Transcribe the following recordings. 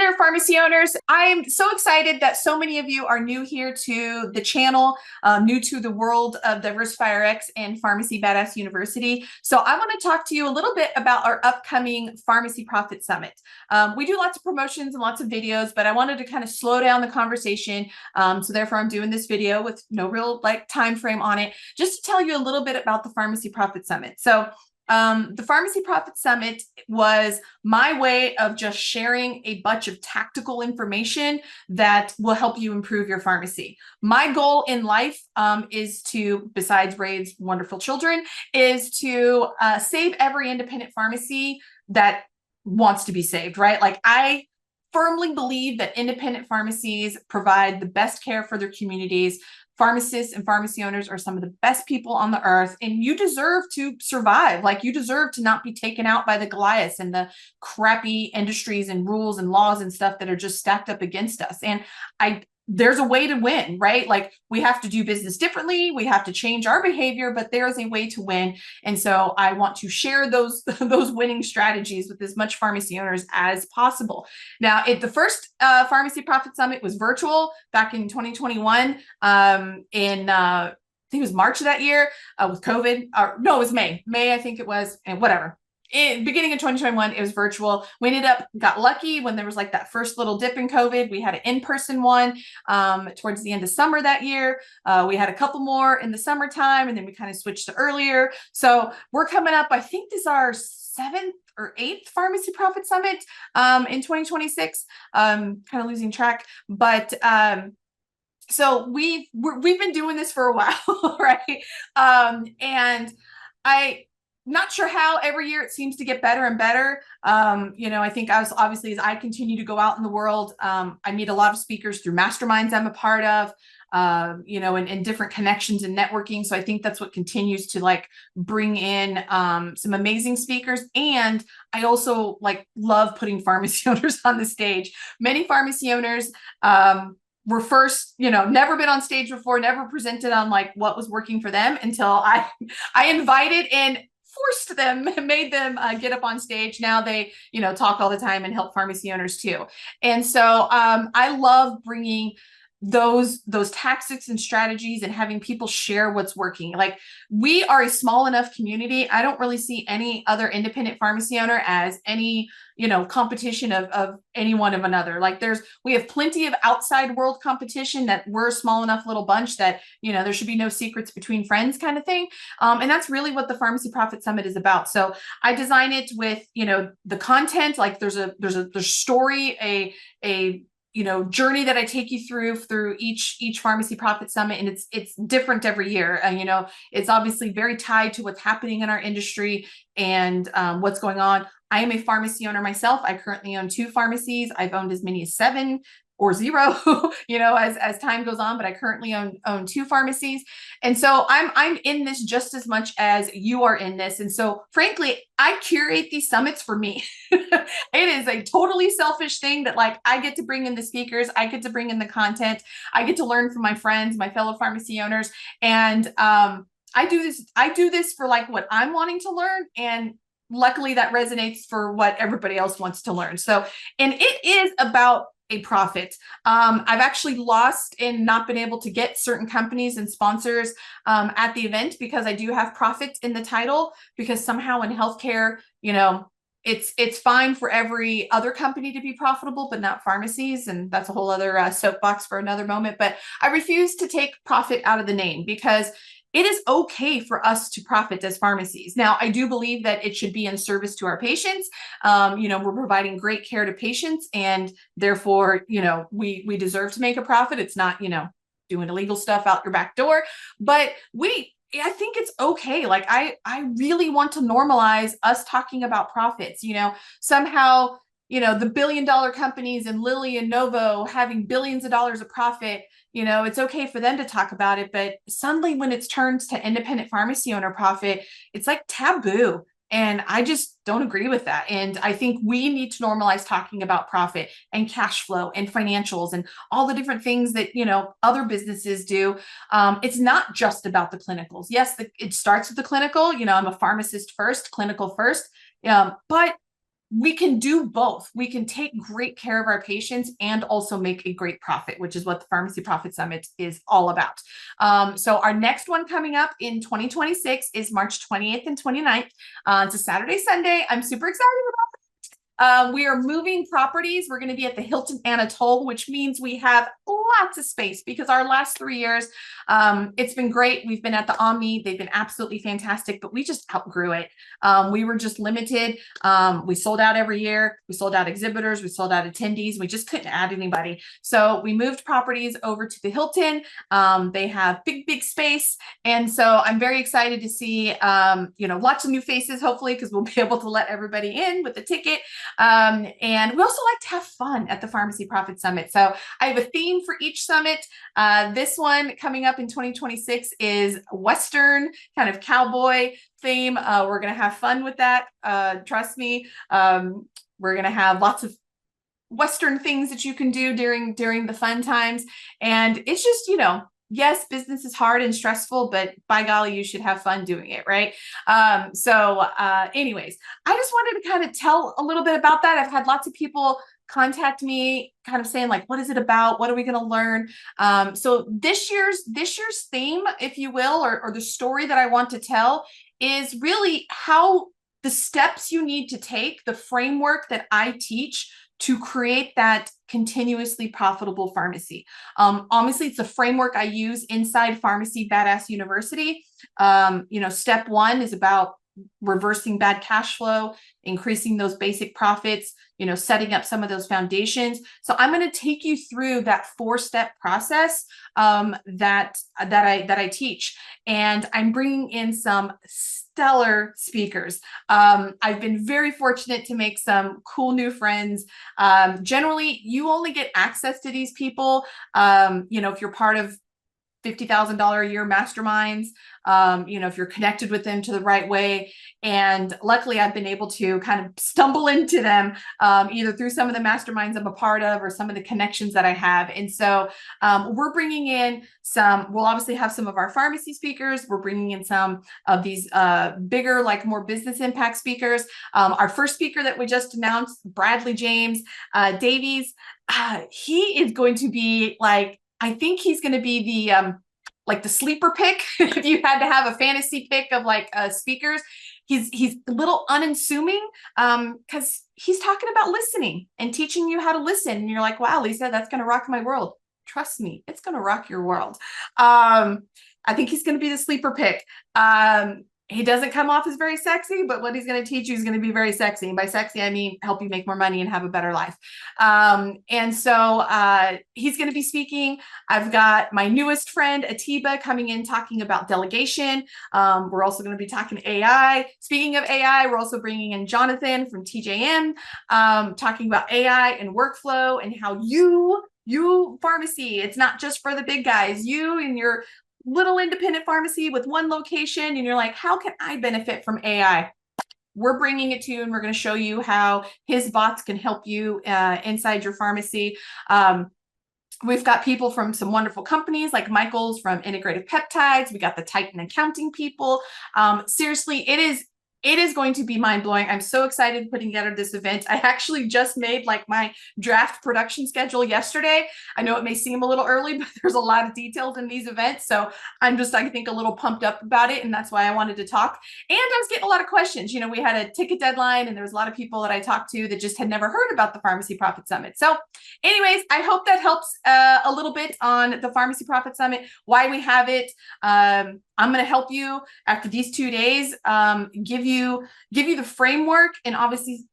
there, pharmacy owners. I'm so excited that so many of you are new here to the channel, new to the world of DiversifyRx and Pharmacy Badass University. So I want to talk to you a little bit about our upcoming Pharmacy Profit Summit. We do lots of promotions and lots of videos, but I wanted to kind of slow down the conversation. So therefore, I'm doing this video with no real time frame on it, just to tell you a little bit about the Pharmacy Profit Summit. So the Pharmacy Profit Summit was my way of just sharing a bunch of tactical information that will help you improve your pharmacy. My goal in life is to, besides raise wonderful children, is to save every independent pharmacy that wants to be saved, right? Like, I firmly believe that independent pharmacies provide the best care for their communities. Pharmacists and pharmacy owners are some of the best people on the earth, and you deserve to survive. Like, you deserve to not be taken out by the Goliaths and the crappy industries and rules and laws and stuff that are just stacked up against us. And there's a way to win, right? Like, we have to do business differently. We have to change our behavior, but there's a way to win. And so I want to share those winning strategies with as much pharmacy owners as possible. Now, the first Pharmacy Profit Summit was virtual back in 2021 I think it was March of that year with COVID. No, it was May. I think it was, and whatever. Beginning of 2021, it was virtual. We got lucky when there was like that first little dip in COVID. We had an in-person one towards the end of summer that year. We had a couple more in the summertime, and then we kind of switched to earlier. So we're coming up, I think this is our 7th or 8th Pharmacy Profit Summit in 2026. Kind of losing track, but so we've been doing this for a while, right? And not sure how every year it seems to get better and better. I think as I continue to go out in the world, I meet a lot of speakers through masterminds I'm a part of, and different connections and networking. So I think that's what continues to bring in some amazing speakers. And I also love putting pharmacy owners on the stage. Many pharmacy owners, were first, never been on stage before, never presented on what was working for them until I invited and forced them, made them get up on stage. Now they, talk all the time and help pharmacy owners too. And so I love bringing those tactics and strategies and having people share what's working. Like, we are a small enough community. I don't really see any other independent pharmacy owner as any, competition of any one of another. We have plenty of outside world competition, that we're a small enough little bunch that, there should be no secrets between friends kind of thing. And that's really what the Pharmacy Profit Summit is about. So I design it with, the content, there's a story, a journey that I take you through each Pharmacy Profit Summit. And it's different every year. It's obviously very tied to what's happening in our industry and what's going on. I am a pharmacy owner myself. I currently own 2 pharmacies. I've owned as many as 7 or 0, as time goes on, but I currently own 2 pharmacies. And so I'm in this just as much as you are in this. And so frankly, I curate these summits for me. It is a totally selfish thing that I get to bring in the speakers. I get to bring in the content. I get to learn from my friends, my fellow pharmacy owners. And I do this for what I'm wanting to learn. And luckily that resonates for what everybody else wants to learn. So, and it is about a profit. I've actually lost and not been able to get certain companies and sponsors at the event because I do have profit in the title, because somehow in healthcare, it's fine for every other company to be profitable, but not pharmacies. And that's a whole other soapbox for another moment. But I refuse to take profit out of the name, because it is okay for us to profit as pharmacies. Now, I do believe that it should be in service to our patients. We're providing great care to patients, and therefore, we deserve to make a profit. It's not, doing illegal stuff out your back door, but I think it's okay. I really want to normalize us talking about profits. Somehow, the billion-dollar companies and Lilly and Novo having billions of dollars of profit, it's okay for them to talk about it. But suddenly when it's turned to independent pharmacy owner profit, it's taboo. And I just don't agree with that. And I think we need to normalize talking about profit and cash flow and financials and all the different things that, other businesses do. It's not just about the clinicals. Yes, it starts with the clinical. I'm a pharmacist first, clinical first. But we can do both. We can take great care of our patients and also make a great profit, which is what the Pharmacy Profit Summit is all about. So our next one coming up in 2026 is March 20th and 29th. It's a Saturday, Sunday. I'm super excited about we are moving properties. We're going to be at the Hilton Anatole, which means we have lots of space because our last 3 years, it's been great. We've been at the Omni. They've been absolutely fantastic, but we just outgrew it. We were just limited. We sold out every year. We sold out exhibitors. We sold out attendees. We just couldn't add anybody. So we moved properties over to the Hilton. They have big space. And so I'm very excited to see, lots of new faces, hopefully, because we'll be able to let everybody in with the ticket. And we also like to have fun at the Pharmacy Profit Summit. So I have a theme for each summit. This one coming up in 2026 is Western, kind of cowboy theme. We're going to have fun with that. Trust me. We're going to have lots of Western things that you can do during the fun times. And it's just, yes, business is hard and stressful, but by golly, you should have fun doing it, right? Anyways, I just wanted to kind of tell a little bit about that. I've had lots of people contact me kind of saying like, what is it about? What are we going to learn? So this year's theme, if you will, or the story that I want to tell is really how the steps you need to take, the framework that I teach to create that continuously profitable pharmacy. Obviously, it's a framework I use inside Pharmacy Badass University. Step one is about reversing bad cash flow, increasing those basic profits, setting up some of those foundations. So I'm going to take you through that 4-step process that I teach, and I'm bringing in some stellar speakers. I've been very fortunate to make some cool new friends. Generally, you only get access to these people, if you're part of $50,000 a year masterminds, if you're connected with them to the right way. And luckily, I've been able to kind of stumble into them either through some of the masterminds I'm a part of or some of the connections that I have. And so we're bringing in we'll obviously have some of our pharmacy speakers. We're bringing in some of these bigger, like more business impact speakers. Our first speaker that we just announced, Bradley James Davies, he is going to be like, I think he's going to be the sleeper pick. If you had to have a fantasy pick of speakers, he's a little unassuming because he's talking about listening and teaching you how to listen. And you're like, wow, Lisa, that's going to rock my world. Trust me, it's going to rock your world. I think he's going to be the sleeper pick. He doesn't come off as very sexy, but what he's going to teach you is going to be very sexy. And by sexy, I mean help you make more money and have a better life. And so he's going to be speaking. I've got my newest friend, Atiba, coming in talking about delegation. We're also going to be talking AI. Speaking of AI, we're also bringing in Jonathan from TJM, talking about AI and workflow and how you pharmacy, it's not just for the big guys. You and your little independent pharmacy with one location, and you're like, how can I benefit from AI? We're bringing it to you, and we're going to show you how his bots can help you inside your pharmacy. We've got people from some wonderful companies like Michael's from Integrative Peptides. We got the Titan accounting people. Seriously, it is going to be mind-blowing. I'm so excited putting together this event. I actually just made my draft production schedule yesterday. I know it may seem a little early, but there's a lot of details in these events. So I'm just, I think, a little pumped up about it. And that's why I wanted to talk. And I was getting a lot of questions. We had a ticket deadline and there was a lot of people that I talked to that just had never heard about the Pharmacy Profit Summit. So anyways, I hope that helps a little bit on the Pharmacy Profit Summit, why we have it. I'm going to help you after these 2 days, give you the framework, and obviously,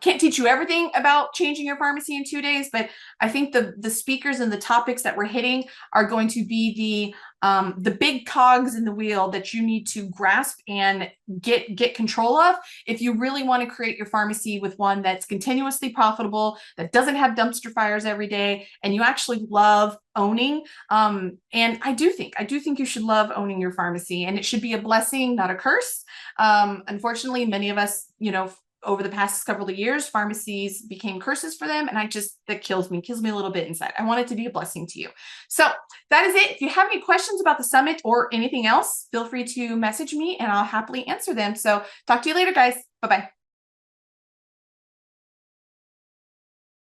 can't teach you everything about changing your pharmacy in 2 days, but I think the speakers and the topics that we're hitting are going to be the big cogs in the wheel that you need to grasp and get control of if you really want to create your pharmacy with one that's continuously profitable, that doesn't have dumpster fires every day, and you actually love owning. And I do think you should love owning your pharmacy, and it should be a blessing, not a curse. Unfortunately, many of us, over the past couple of years, pharmacies became curses for them. And that kills me a little bit inside. I want it to be a blessing to you. So that is it. If you have any questions about the summit or anything else, feel free to message me and I'll happily answer them. So talk to you later, guys. Bye-bye.